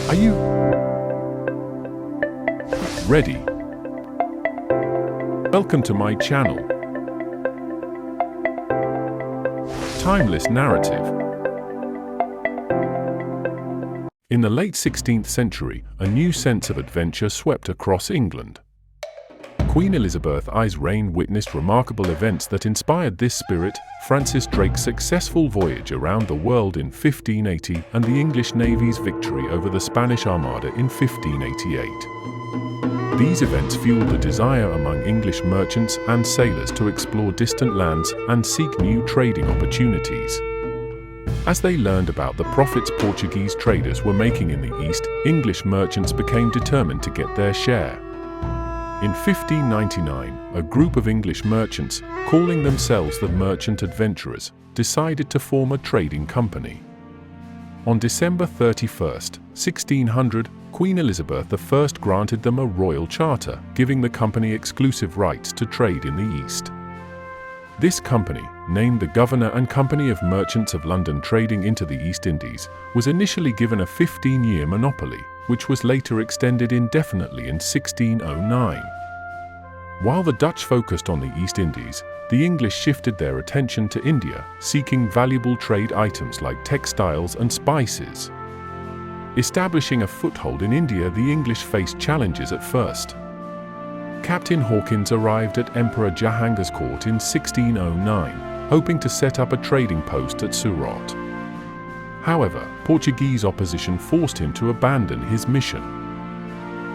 Are you ready? Welcome to my channel. Timeless narrative. In the late 16th century, a new sense of adventure swept across England. Queen Elizabeth I's reign witnessed remarkable events that inspired this spirit: Francis Drake's successful voyage around the world in 1580 and the English Navy's victory over the Spanish Armada in 1588. These events fueled the desire among English merchants and sailors to explore distant lands and seek new trading opportunities. As they learned about the profits Portuguese traders were making in the East, English merchants became determined to get their share. In 1599, a group of English merchants, calling themselves the Merchant Adventurers, decided to form a trading company. On December 31, 1600, Queen Elizabeth I granted them a royal charter, giving the company exclusive rights to trade in the East. This company, named the Governor and Company of Merchants of London Trading into the East Indies, was initially given a 15-year monopoly, which was later extended indefinitely in 1609. While the Dutch focused on the East Indies, the English shifted their attention to India, seeking valuable trade items like textiles and spices. Establishing a foothold in India, the English faced challenges at first. Captain Hawkins arrived at Emperor Jahangir's court in 1609, hoping to set up a trading post at Surat. However, Portuguese opposition forced him to abandon his mission.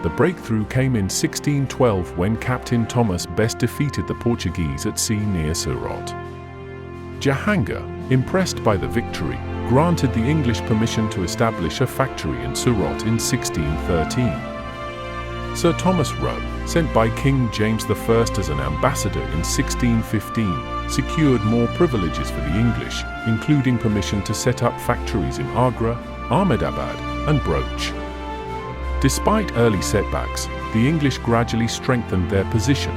The breakthrough came in 1612 when Captain Thomas Best defeated the Portuguese at sea near Surat. Jahangir, impressed by the victory, granted the English permission to establish a factory in Surat in 1613. Sir Thomas Roe, sent by King James I as an ambassador in 1615, secured more privileges for the English, including permission to set up factories in Agra, Ahmedabad, and Broach. Despite early setbacks, the English gradually strengthened their position.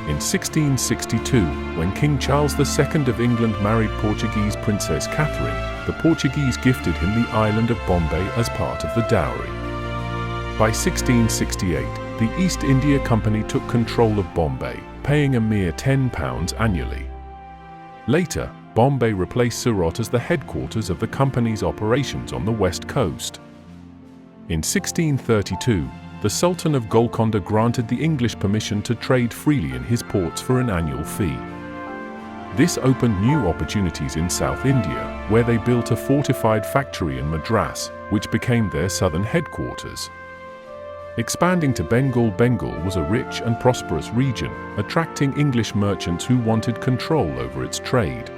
In 1662, when King Charles II of England married Portuguese Princess Catherine, the Portuguese gifted him the island of Bombay as part of the dowry. By 1668, the East India Company took control of Bombay, paying a mere £10 annually. Later, Bombay replaced Surat as the headquarters of the company's operations on the west coast. In 1632, the Sultan of Golconda granted the English permission to trade freely in his ports for an annual fee. This opened new opportunities in South India, where they built a fortified factory in Madras, which became their southern headquarters. Expanding to Bengal, Bengal was a rich and prosperous region, attracting English merchants who wanted control over its trade.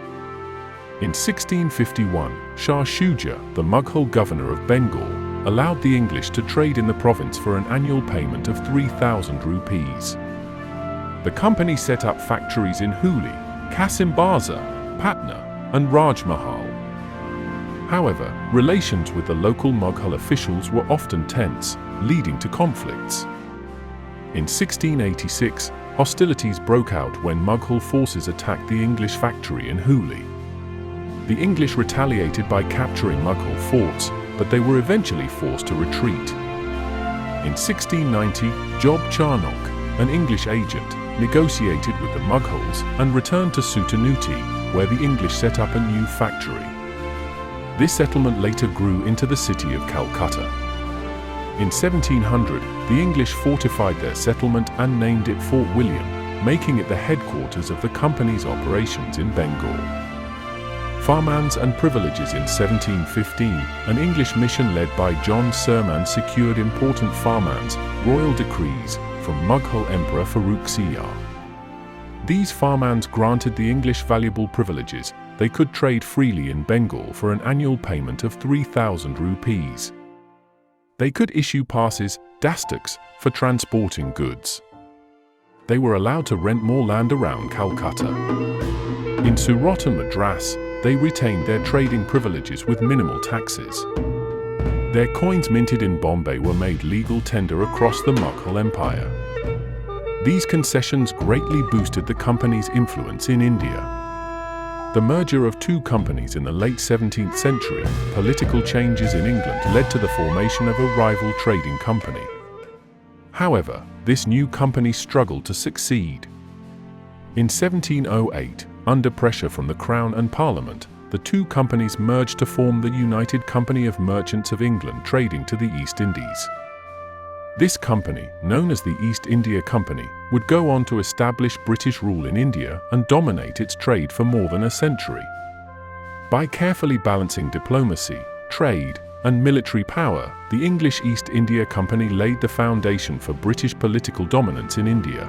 In 1651, Shah Shuja, the Mughal governor of Bengal, allowed the English to trade in the province for an annual payment of 3,000 rupees. The company set up factories in Hooghly, Kasim Bazar, Patna, and Rajmahal. However, relations with the local Mughal officials were often tense, leading to conflicts. In 1686, hostilities broke out when Mughal forces attacked the English factory in Hooghly. The English retaliated by capturing Mughal forts, but they were eventually forced to retreat. In 1690, Job Charnock, an English agent, negotiated with the Mughals and returned to Sutanuti, where the English set up a new factory. This settlement later grew into the city of Calcutta. In 1700, the English fortified their settlement and named it Fort William, making it the headquarters of the company's operations in Bengal. Farmlands and privileges. In 1715, an English mission led by John Surman secured important farmlands, royal decrees, from Mughal Emperor Farrukh Siyar. These farmlands granted the English valuable privileges. They could trade freely in Bengal for an annual payment of 3,000 rupees. They could issue passes, dastuks, for transporting goods. They were allowed to rent more land around Calcutta. In Surat and Madras, they retained their trading privileges with minimal taxes. Their coins minted in Bombay were made legal tender across the Mughal Empire. These concessions greatly boosted the company's influence in India. The merger of two companies in the late 17th century, political changes in England led to the formation of a rival trading company. However, this new company struggled to succeed. In 1708, under pressure from the Crown and Parliament, the two companies merged to form the United Company of Merchants of England trading to the East Indies. This company, known as the East India Company, would go on to establish British rule in India and dominate its trade for more than a century. By carefully balancing diplomacy, trade, and military power, the English East India Company laid the foundation for British political dominance in India.